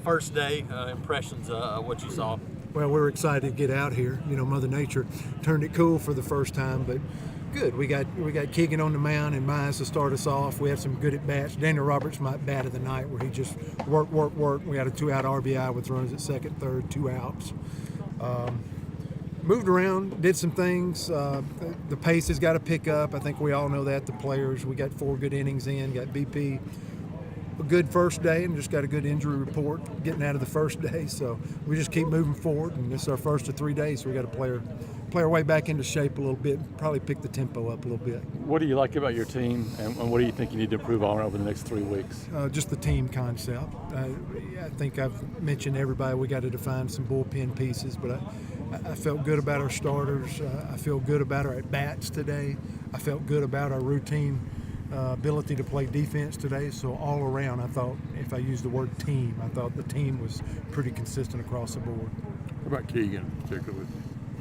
first day impressions of what you saw? Well, we're excited to get out here. You know, Mother Nature turned it cool for the first time, but good. We got Keegan on the mound and Mize to start us off. We had some good at bats. Daniel Roberts might bat of the night where he just worked. We had a 2-out RBI with runners at second, third, 2 outs. Moved around, did some things. The pace has got to pick up. I think we all know that, the players. We got 4 good innings in, got BP. A good first day and just got a good injury report getting out of the first day. So we just keep moving forward, and this is our first of 3 days, so we got to play our way back into shape a little bit, probably pick the tempo up a little bit. What do you like about your team, and what do you think you need to improve on over the next 3 weeks? Just the team concept. I think I've mentioned everybody, we got to define some bullpen pieces, but I felt good about our starters. I feel good about our at-bats today. I felt good about our routine ability to play defense today. So all around, I thought, if I use the word team, I thought the team was pretty consistent across the board. What about Keegan particularly?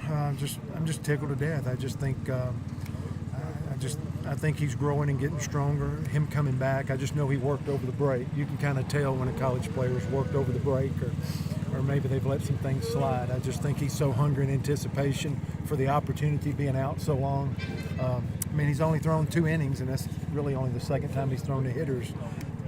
I'm just tickled to death. I just think I think he's growing and getting stronger. Him coming back, I just know he worked over the break. You can kind of tell when a college player's worked over the break, or maybe they've let some things slide. I just think he's so hungry in anticipation for the opportunity being out so long. I mean, he's only thrown 2 innings, and that's really only the second time he's thrown to hitters.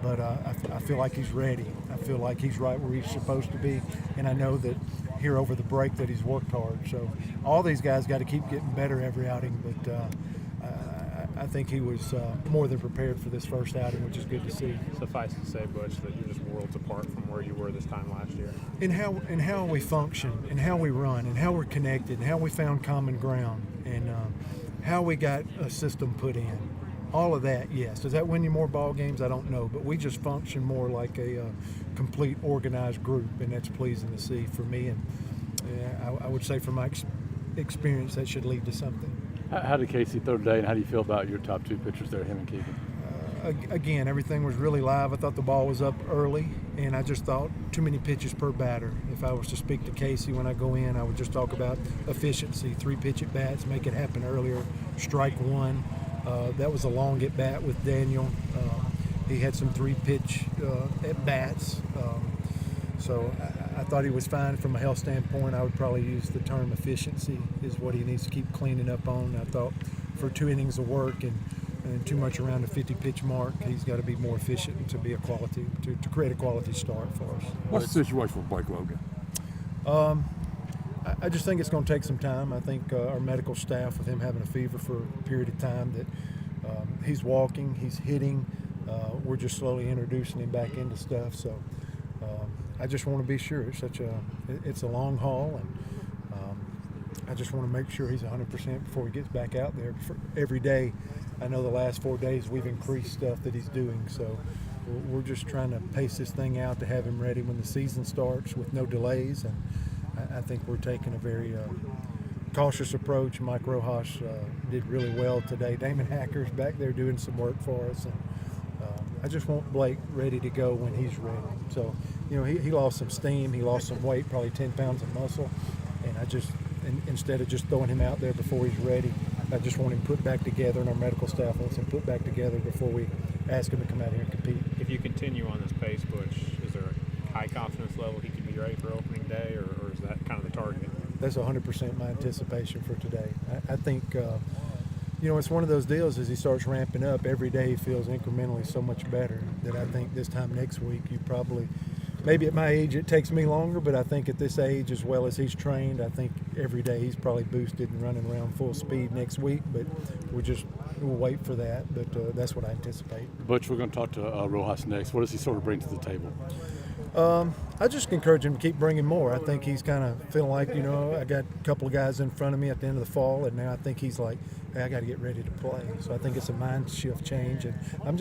But I feel like he's ready. I feel like he's right where he's supposed to be, and I know that here over the break that he's worked hard. So all these guys got to keep getting better every outing, but I think he was more than prepared for this first outing, which is good to see. Suffice to say, Butch, that you're just worlds apart from where you were this time last year. In how we function, and how we run, and how we're connected, and how we found common ground, and how we got a system put in. All of that, yes. Does that win you more ball games? I don't know, but we just function more like a complete organized group, and that's pleasing to see for me. And I would say from my experience, that should lead to something. How did Casey throw today, and how do you feel about your top 2 pitchers there, him and Keegan? Again, everything was really live. I thought the ball was up early, and I just thought too many pitches per batter. If I was to speak to Casey when I go in, I would just talk about efficiency, 3 pitch at bats, make it happen earlier, strike 1. That was a long at bat with Daniel. He had some 3 pitch at bats. So I thought he was fine from a health standpoint. I would probably use the term efficiency is what he needs to keep cleaning up on. I thought for 2 innings of work and too much around the 50 pitch mark, he's got to be more efficient to be to create a quality start for us. What's the situation with Blake Logan? I just think it's going to take some time. I think our medical staff, with him having a fever for a period of time, that he's walking, he's hitting. We're just slowly introducing him back into stuff. So I just want to be sure. It's a long haul, and I just want to make sure he's 100% before he gets back out there. Every day, I know the last 4 days we've increased stuff that he's doing. So we're just trying to pace this thing out to have him ready when the season starts with no delays. And I think we're taking a very cautious approach. Mike Rojas did really well today. Damon Hacker's back there doing some work for us. And I just want Blake ready to go when he's ready. So, you know, he lost some steam. He lost some weight, probably 10 pounds of muscle. And instead of just throwing him out there before he's ready, I just want him put back together, and our medical staff wants him put back together before we ask him to come out here and compete. If you continue on this pace, Butch, is there a high confidence level he could be ready for opening day, or is that kind of the target? That's 100% my anticipation for today. I think, you know, it's one of those deals as he starts ramping up, every day he feels incrementally so much better that I think this time next week you probably, maybe at my age it takes me longer, but I think at this age, as well as he's trained, I think every day he's probably boosted and running around full speed next week, but we'll wait for that, but that's what I anticipate. Butch, we're going to talk to Rojas next. What does he sort of bring to the table? I just encourage him to keep bringing more. I think he's kind of feeling like, you know, I got a couple of guys in front of me at the end of the fall, and now I think he's like, hey, I got to get ready to play. So I think it's a mind shift change, and I'm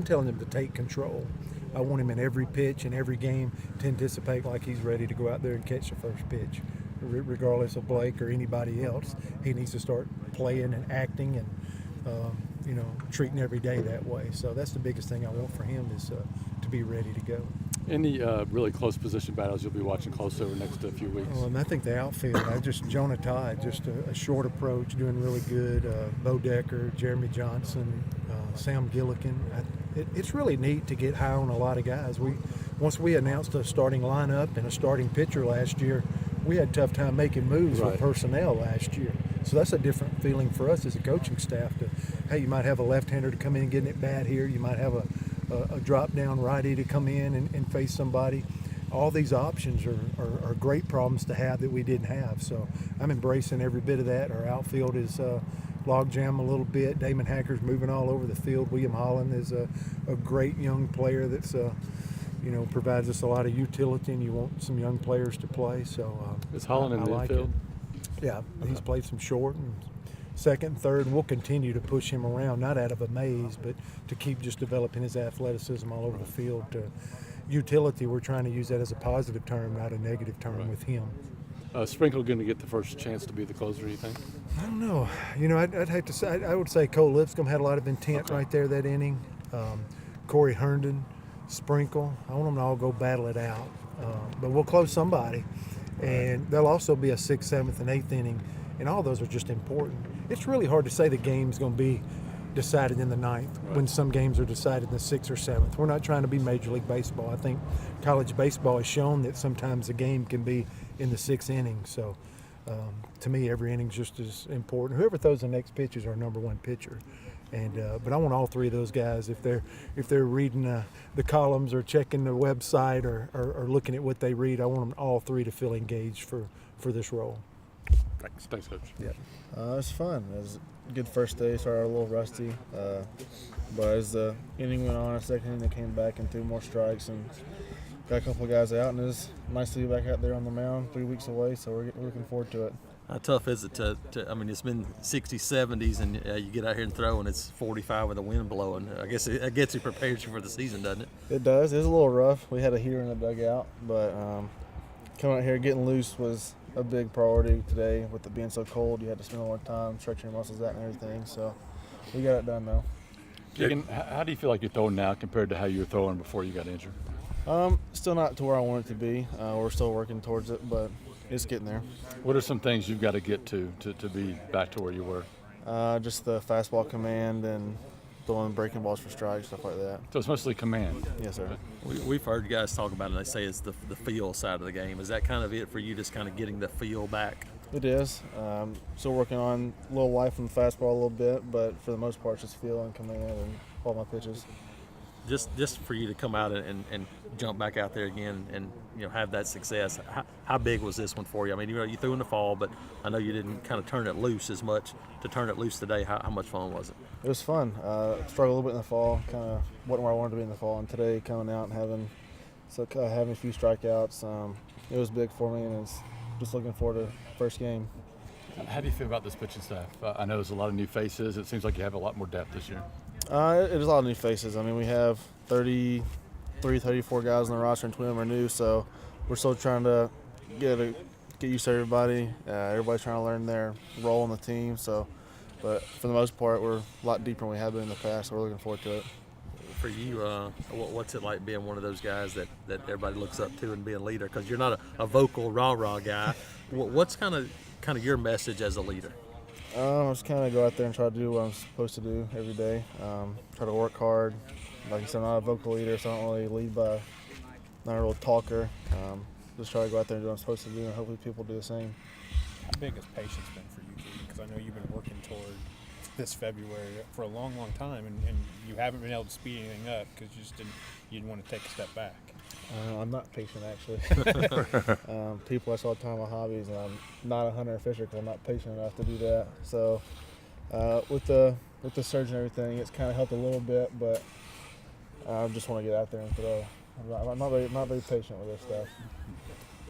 telling him to take control. I want him in every pitch and every game to anticipate like he's ready to go out there and catch the first pitch. Regardless of Blake or anybody else, he needs to start playing and acting and, you know, treating every day that way. So that's the biggest thing I want for him is to be ready to go. Any really close position battles you'll be watching close over the next few weeks? And I think the outfield, Jonah Todd, just a short approach, doing really good. Bo Decker, Jeremy Johnson, Sam Gillikin. It's really neat to get high on a lot of guys. once we announced a starting lineup and a starting pitcher last year, we had a tough time making moves with personnel last year. So that's a different feeling for us as a coaching staff. Hey, you might have a left-hander to come in and get it bad here. You might have a drop-down righty to come in and face somebody. All these options are great problems to have that we didn't have. So I'm embracing every bit of that. Our outfield is logjam a little bit. Damon Hacker's moving all over the field. William Holland is a great young player that's provides us a lot of utility, and you want some young players to play. So is Holland in the like infield? Yeah, he's played some short and second and third, and we'll continue to push him around, not out of a maze, but to keep just developing his athleticism all over the field. Utility, we're trying to use that as a positive term, not a negative term with him. Sprinkle going to get the first chance to be the closer, you think? I don't know. I'd hate to say. I would say Cole Lipscomb had a lot of intent right there that inning. Corey Herndon, Sprinkle. I want them to all go battle it out. But we'll close somebody. And there'll also be a 6th, 7th, and 8th inning. And all those are just important. It's really hard to say the game's going to be decided in the 9th when some games are decided in the 6th or 7th. We're not trying to be Major League Baseball. I think college baseball has shown that sometimes a game can be in the 6th inning. So to me, every inning's just as important. Whoever throws the next pitch is our number one pitcher. And but I want all three of those guys, if they're reading the columns or checking the website or looking at what they read, I want them all three to feel engaged for this role. Thanks, Coach. Yeah. It was fun. It was a good first day. Started a little rusty, but as the inning went on, our second inning, they came back and threw more strikes and got a couple of guys out. And it was nice to be back out there on the mound 3 weeks away. So we're looking forward to it. How tough is it to I mean, it's been 60s, 70s, and you get out here and throw, and it's 45 with the wind blowing. I guess it gets you prepared for the season, doesn't it? It does. It was a little rough. We had a heater in the dugout, but coming out here getting loose was a big priority today. With it being so cold, you had to spend a lot of time stretching your muscles out and everything. So we got it done though. Keegan, how do you feel like you're throwing now compared to how you were throwing before you got injured? Still not to where I want it to be. We're still working towards it, but it's getting there. What are some things you've got to get to be back to where you were? Just the fastball command and throwing breaking balls for strikes, stuff like that. So it's mostly command. Yes, sir. We've heard guys talk about it, and they say it's the feel side of the game. Is that kind of it for you, just kind of getting the feel back? It is. Still working on a little life on the fastball a little bit, but for the most part, it's just feel and command and all my pitches. Just for you to come out and jump back out there again and have that success. How big was this one for you? I mean, you threw in the fall, but I know you didn't kind of turn it loose as much. To turn it loose today, how much fun was it? It was fun. Struggled a little bit in the fall, kind of wasn't where I wanted to be in the fall, and today coming out and having a few strikeouts, it was big for me, and it's just looking forward to the first game. How do you feel about this pitching staff? I know there's a lot of new faces. It seems like you have a lot more depth this year. It is a lot of new faces. I mean, we have 34 guys on the roster, and 20 of them are new, so we're still trying to get used to everybody. Everybody's trying to learn their role in the team. So, but for the most part, we're a lot deeper than we have been in the past, so we're looking forward to it. For you, what's it like being one of those guys that everybody looks up to and being a leader? Because you're not a vocal rah-rah guy. What's kind of your message as a leader? I just kind of go out there and try to do what I'm supposed to do every day. Try to work hard. Like I said, I'm not a vocal leader, so I don't really lead by, not a real talker. Just try to go out there and do what I'm supposed to do, and hopefully people do the same. How big has patience been for you, Keegan? Because I know you've been working toward this February for a long, long time, and you haven't been able to speed anything up because you didn't want to take a step back. I'm not patient, actually. People I saw all the time on hobbies, and I'm not a hunter or fisher because I'm not patient enough to do that. So with the surge and everything, it's kind of helped a little bit, but I just want to get out there and throw. I'm not very patient with this stuff.